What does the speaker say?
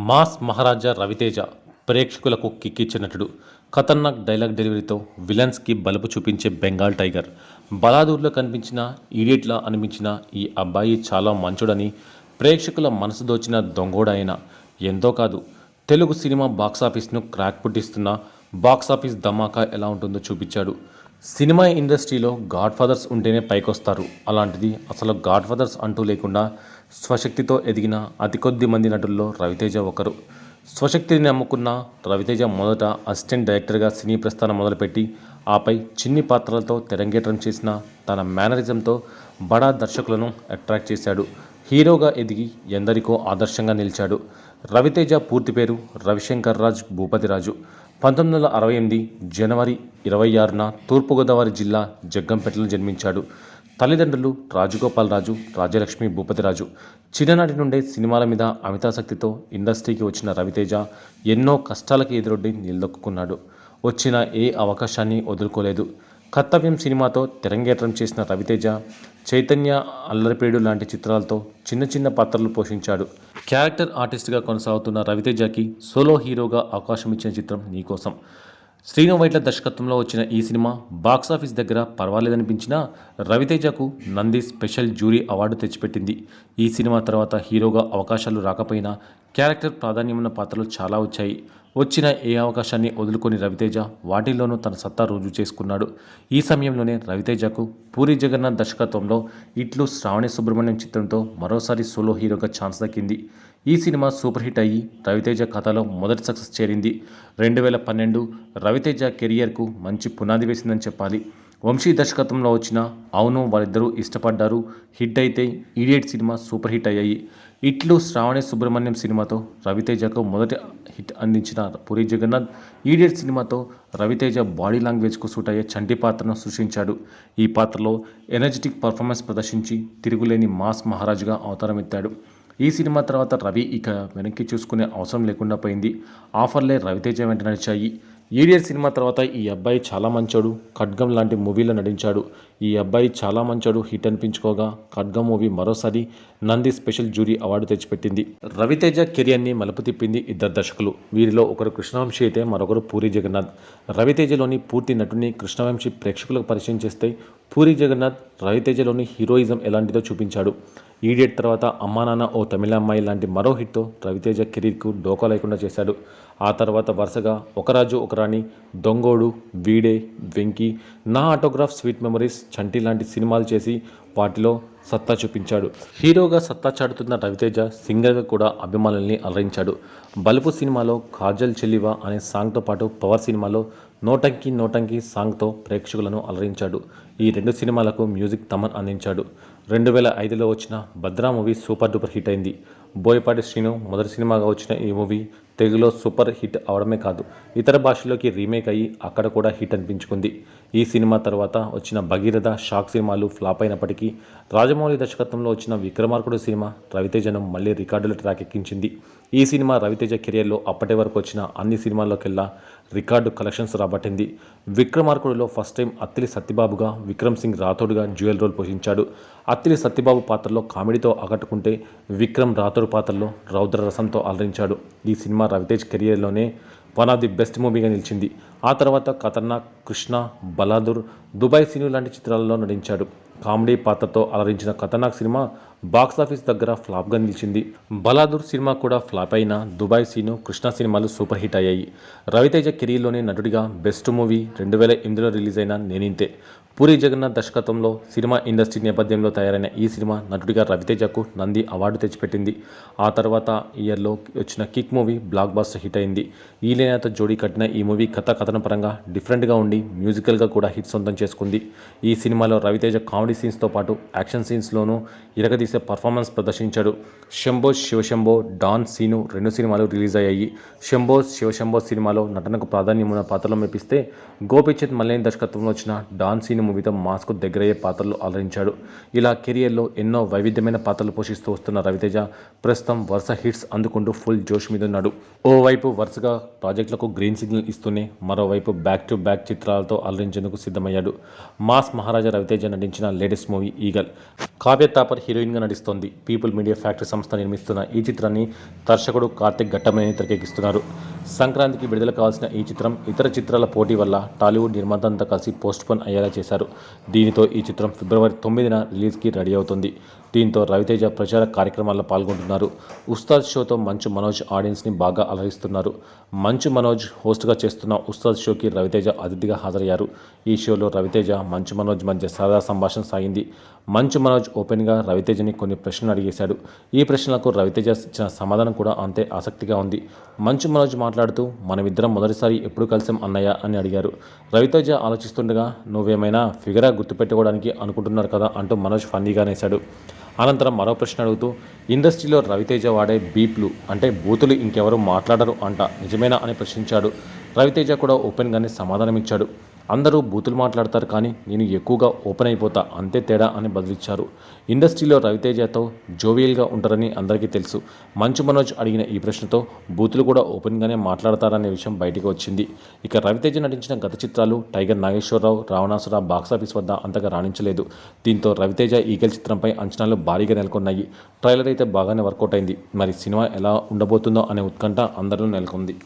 Mass మహారాజా రవితేజ ప్రేక్షకులకు కిక్కిచ్చే నటుడు. ఖతర్నాక్ dialogue డెలివరీతో విలన్స్కి బలుపు చూపించే బెంగాల్ టైగర్. బలాదూర్లో కనిపించిన ఈడియట్లా అనిపించిన ఈ అబ్బాయి చాలా మంచోడని ప్రేక్షకుల మనసు దోచిన దొంగోడు ఆయన. ఎంతో కాదు, తెలుగు సినిమా బాక్సాఫీస్ను క్రాక్ పుట్టిస్తున్న బాక్సాఫీస్ ధమాకా ఎలా ఉంటుందో చూపించాడు. సినిమా ఇండస్ట్రీలో గాడ్ ఫాదర్స్ ఉంటేనే పైకొస్తారు. అలాంటిది అసలు గాడ్ ఫాదర్స్ అంటూ లేకుండా స్వశక్తితో ఎదిగిన అతి కొద్ది మంది నటుల్లో రవితేజ ఒకరు. స్వశక్తిని నమ్ముకున్న రవితేజ మొదట అసిస్టెంట్ డైరెక్టర్గా సినీ ప్రస్థానం మొదలుపెట్టి ఆపై చిన్ని పాత్రలతో తెరంగేట్రం చేసిన తన మేనరిజంతో బడా దర్శకులను అట్రాక్ట్ చేశాడు. హీరోగా ఎదిగి ఎందరికో ఆదర్శంగా నిలిచాడు. రవితేజ పూర్తి పేరు రవిశంకర్ రాజ్ భూపతిరాజు. 1968 జనవరి 26న తూర్పుగోదావరి జిల్లా జగ్గంపేటలో జన్మించాడు. తల్లిదండ్రులు రాజగోపాల్ రాజు, రాజలక్ష్మి భూపతిరాజు. చిన్ననాటి నుండే సినిమాల మీద అమితాసక్తితో ఇండస్ట్రీకి వచ్చిన రవితేజ ఎన్నో కష్టాలకు ఎదురొడ్డి నిలదొక్కున్నాడు. వచ్చిన ఏ అవకాశాన్ని వదులుకోలేదు. కర్తవ్యం సినిమాతో తెరంగేట్రం చేసిన రవితేజ చైతన్య, అల్లరిపేడు లాంటి చిత్రాలతో చిన్న చిన్న పాత్రలు పోషించాడు. క్యారెక్టర్ ఆర్టిస్ట్గా కొనసాగుతున్న రవితేజకి సోలో హీరోగా అవకాశం ఇచ్చిన చిత్రం నీకోసం. శ్రీను వైట్ల దర్శకత్వంలో వచ్చిన ఈ సినిమా బాక్సాఫీస్ దగ్గర పర్వాలేదనిపించినా రవితేజకు నంది స్పెషల్ జ్యూరీ అవార్డు తెచ్చిపెట్టింది. ఈ సినిమా తర్వాత హీరోగా అవకాశాలు రాకపోయినా క్యారెక్టర్ ప్రాధాన్యమున్న పాత్రలు చాలా వచ్చాయి. వచ్చిన ఏ అవకాశాన్ని వదులుకొని రవితేజ వాటిల్లోనూ తన సత్తా రుజువు చేసుకున్నాడు. ఈ సమయంలోనే రవితేజకు పూరి జగన్నాథ్ దర్శకత్వంలో ఇట్లు శ్రావణి సుబ్రహ్మణ్యం చిత్రంతో మరోసారి సోలో హీరోగా ఛాన్స్ దక్కింది. ఈ సినిమా సూపర్ హిట్ అయ్యి రవితేజ కథలో మొదటి సక్సెస్ చేరింది. 2012 రవితేజ కెరియర్కు మంచి పునాది వేసిందని చెప్పాలి. వంశీ దర్శకత్వంలో వచ్చిన అవును వాళ్ళిద్దరూ ఇష్టపడ్డారు హిట్ అయితే ఈడియట్ సినిమా సూపర్ హిట్ అయ్యాయి. ఇట్లు శ్రావణి సుబ్రహ్మణ్యం సినిమాతో రవితేజకు మొదటి హిట్ అందించిన పూరి జగన్నాథ్ ఈడియట్ సినిమాతో రవితేజ బాడీ లాంగ్వేజ్కు సూట్ అయ్యే చంటి పాత్రను సృష్టించాడు. ఈ పాత్రలో ఎనర్జెటిక్ పర్ఫార్మెన్స్ ప్రదర్శించి తిరుగులేని మాస్ మహారాజుగా అవతారమెత్తాడు. ఈ సినిమా తర్వాత రవి ఇక వెనక్కి చూసుకునే అవసరం లేకుండా పోయింది. ఆఫర్లే రవితేజ వెంట నడిచాయి. ఈడియట్ సినిమా తర్వాత ఈ అబ్బాయి చాలా మంచోడు, ఖడ్గం లాంటి మూవీలో నటించాడు. ఈ అబ్బాయి చాలా మంచోడు హిట్ అనిపించుకోగా ఖడ్గం మూవీ మరోసారి నంది స్పెషల్ జ్యూరీ అవార్డు తెచ్చిపెట్టింది. రవితేజ కెరియర్ని మలుపు తిప్పింది ఇద్దరు దర్శకులు. వీరిలో ఒకరు కృష్ణవంశీ అయితే మరొకరు పూరి జగన్నాథ్. రవితేజలోని పూర్తి నటుని కృష్ణవంశీ ప్రేక్షకులకు పరిచయం చేస్తే పూరి జగన్నాథ్ రవితేజలోని హీరోయిజం ఎలాంటిదో చూపించాడు. ఈడియట్ తర్వాత అమ్మా నాన్న ఓ తమిళ అమ్మాయి లాంటి మరో హిట్తో రవితేజ కెరీర్కు డోకా లేకుండా చేశాడు. ఆ తర్వాత వరుసగా ఒక రాజు ఒక రాణి, దొంగోడు, వీడే, వెంకీ, నా ఆటోగ్రాఫ్, స్వీట్ మెమరీస్, చంటి లాంటి సినిమాలు చేసి వాటిలో సత్తా చూపించాడు. హీరోగా సత్తా చాటుతున్న రవితేజ సింగర్గా కూడా అభిమానుల్ని అలరించాడు. బలుపు సినిమాలో కాజల్ చెల్లివా అనే సాంగ్తో పాటు పవర్ సినిమాలో నోటంకి నోటంకి సాంగ్తో ప్రేక్షకులను అలరించాడు. ఈ రెండు సినిమాలకు మ్యూజిక్ తమన్ అందించాడు. 2005లో వచ్చిన Bhadra movie super duper hit అయింది. బోయపాటి శ్రీను మొదటి సినిమాగా వచ్చిన ఈ మూవీ తెలుగులో సూపర్ హిట్ అవడమే కాదు ఇతర భాషల్లోకి రీమేక్ అయ్యి అక్కడ కూడా హిట్ అనిపించుకుంది. ఈ సినిమా తర్వాత వచ్చిన భగీరథ, షాక్ సినిమాలు ఫ్లాప్ అయినప్పటికీ రాజమౌళి దర్శకత్వంలో వచ్చిన విక్రమార్కుడు సినిమా రవితేజను మళ్ళీ రికార్డుల ట్రాక్ ఎక్కించింది. ఈ సినిమా రవితేజ కెరియర్లో అప్పటి వరకు వచ్చిన అన్ని సినిమాల్లోకెల్లా రికార్డు కలెక్షన్స్ రాబట్టింది. విక్రమార్కుడులో ఫస్ట్ టైం అత్తిలి సత్యబాబుగా విక్రమ్ సింగ్ రాథోడ్గా డ్యూయల్ రోల్ పోషించాడు. అత్తిలి సత్యబాబు పాత్రలో కామెడీతో ఆకట్టుకుంటే విక్రమ్ రాథోడ్ పాత్రలో రౌద్ర రసంతో అలరించాడు. ఈ సినిమా రవితేజ్ కెరియర్లోనే వన్ ఆఫ్ ది బెస్ట్ మూవీగా నిలిచింది. ఆ తర్వాత ఖతర్నాక్, కృష్ణ, బలాదూర్, దుబాయ్ సీను లాంటి చిత్రాలలో నటించాడు. కామెడీ పాత్రతో అలరించిన ఖతర్నాక్ సినిమా బాక్సాఫీస్ దగ్గర ఫ్లాప్గా నిలిచింది. బలాదూర్ సినిమా కూడా ఫ్లాప్ అయిన దుబాయ్ సీను, కృష్ణ సినిమాలు సూపర్ హిట్ అయ్యాయి. రవితేజ కెరీర్లోని నటుడిగా బెస్ట్ మూవీ 2008లో రిలీజ్ అయిన నేనింతే. పూరి జగన్నాథ్ దర్శకత్వంలో సినిమా ఇండస్ట్రీ నేపథ్యంలో తయారైన ఈ సినిమా నటుడిగా రవితేజకు నంది అవార్డు తెచ్చిపెట్టింది. ఆ తర్వాత ఇయర్లో వచ్చిన Kick movie blockbuster hit అయింది. ఈలైనాతో జోడీ కట్టిన ఈ మూవీ కథన పరంగా డిఫరెంట్గా ఉండి మ్యూజికల్గా కూడా హిట్ సొంతం చేసుకుంది. ఈ సినిమాలో రవితేజ కామెడీ సీన్స్తో పాటు యాక్షన్ సీన్స్లోనూ ఇరగదీసే పర్ఫార్మెన్స్ ప్రదర్శించాడు. శంభో శివశంభో, డాన్, సీను 2 సినిమాలు రిలీజ్ అయ్యాయి. శంభో శివశంభో సినిమాలో నటనకు ప్రాధాన్యమున్న పాత్రలో మెప్పిస్తే గోపీచంద్ మల్లేని దర్శకత్వంలో వచ్చిన డాన్ సీను మూవీతో మాస్కు దగ్గరయ్యే పాత్రలు అలరించాడు. ఇలా కెరియర్లో ఎన్నో వైవిధ్యమైన పాత్రలు పోషిస్తూ వస్తున్న రవితేజ ప్రస్తుతం వరుస హిట్స్ అందుకుంటూ ఫుల్ జోష్ మీద ఉన్నాడు. ఓవైపు వరుసగా ప్రాజెక్టులకు గ్రీన్ సిగ్నల్ ఇస్తూనే మరోవైపు బ్యాక్ టు బ్యాక్ చిత్రాలతో అలరించేందుకు సిద్ధమయ్యాడు. మాస్ మహారాజా రవితేజ నటించిన latest movie eagle. Kavya Thapar హీరోయిన్గా నటిస్తోంది. పీపుల్ మీడియా ఫ్యాక్టరీ సంస్థ నిర్మిస్తున్న ఈ చిత్రాన్ని దర్శకుడు కార్తిక్ ఘట్టమనేని తెరకెక్కిస్తున్నారు. సంక్రాంతికి విడుదల కావాల్సిన ఈ చిత్రం ఇతర చిత్రాల పోటీ వల్ల టాలీవుడ్ నిర్మాత అంతా కలిసి పోస్ట్పోన్ అయ్యేలా చేశారు. దీనితో ఈ చిత్రం ఫిబ్రవరి 9న రిలీజ్కి రెడీ అవుతుంది. దీంతో రవితేజ ప్రచార కార్యక్రమాల్లో పాల్గొంటున్నారు. ఉస్తాద్ షోతో మంచు మనోజ్ ఆడియన్స్ని బాగా అలరిస్తున్నారు. మంచు మనోజ్ హోస్ట్గా చేస్తున్న ఉస్తాద్ షోకి రవితేజ అతిథిగా హాజరయ్యారు. ఈ షోలో రవితేజ మంచు మనోజ్ మధ్య సరదా సంభాషణ సాగింది. మంచు మనోజ్ ఓపెన్గా రవితేజని కొన్ని ప్రశ్నలు అడిగేశాడు. ఈ ప్రశ్నలకు రవితేజ ఇచ్చిన సమాధానం కూడా అంతే ఆసక్తిగా ఉంది. మంచు మనోజ్ మాట్లాడుతూ మనమిద్దరం మొదటిసారి ఎప్పుడు కలిసాం అన్నయ్య అని అడిగారు. రవితేజ ఆలోచిస్తుండగా నువ్వేమైనా ఫిగరా గుర్తుపెట్టుకోవడానికి అనుకుంటున్నారు కదా అంటూ మనోజ్ ఫన్నీగా నేశాడు. అనంతరం మరో ప్రశ్న అడుగుతూ ఇండస్ట్రీలో రవితేజ వాడే బీప్లు అంటే బూతులు ఇంకెవరూ మాట్లాడరు అంట నిజమేనా అని ప్రశ్నించాడు. రవితేజ కూడా ఓపెన్గానే సమాధానమిచ్చాడు. అందరూ బూతులు మాట్లాడతారు కానీ నేను ఎక్కువగా ఓపెన్ అయిపోతా అంతే తేడా అని బదులిచ్చారు. ఇండస్ట్రీలో రవితేజతో జోవియల్గా ఉంటారని అందరికీ తెలుసు. మంచు మనోజ్ అడిగిన ఈ ప్రశ్నతో బూతులు కూడా ఓపెన్గానే మాట్లాడతారనే విషయం బయటికి వచ్చింది. ఇక రవితేజ నటించిన గత చిత్రాలు టైగర్ నాగేశ్వరరావు, రావణాసుర బాక్సాఫీస్ వద్ద అంతగా రాణించలేదు. దీంతో రవితేజ ఈగల్ చిత్రంపై అంచనాలు భారీగా నెలకొన్నాయి. ట్రైలర్ అయితే బాగానే వర్కౌట్ అయింది. మరి సినిమా ఎలా ఉండబోతుందో అనే ఉత్కంఠ అందరిలో నెలకొంది.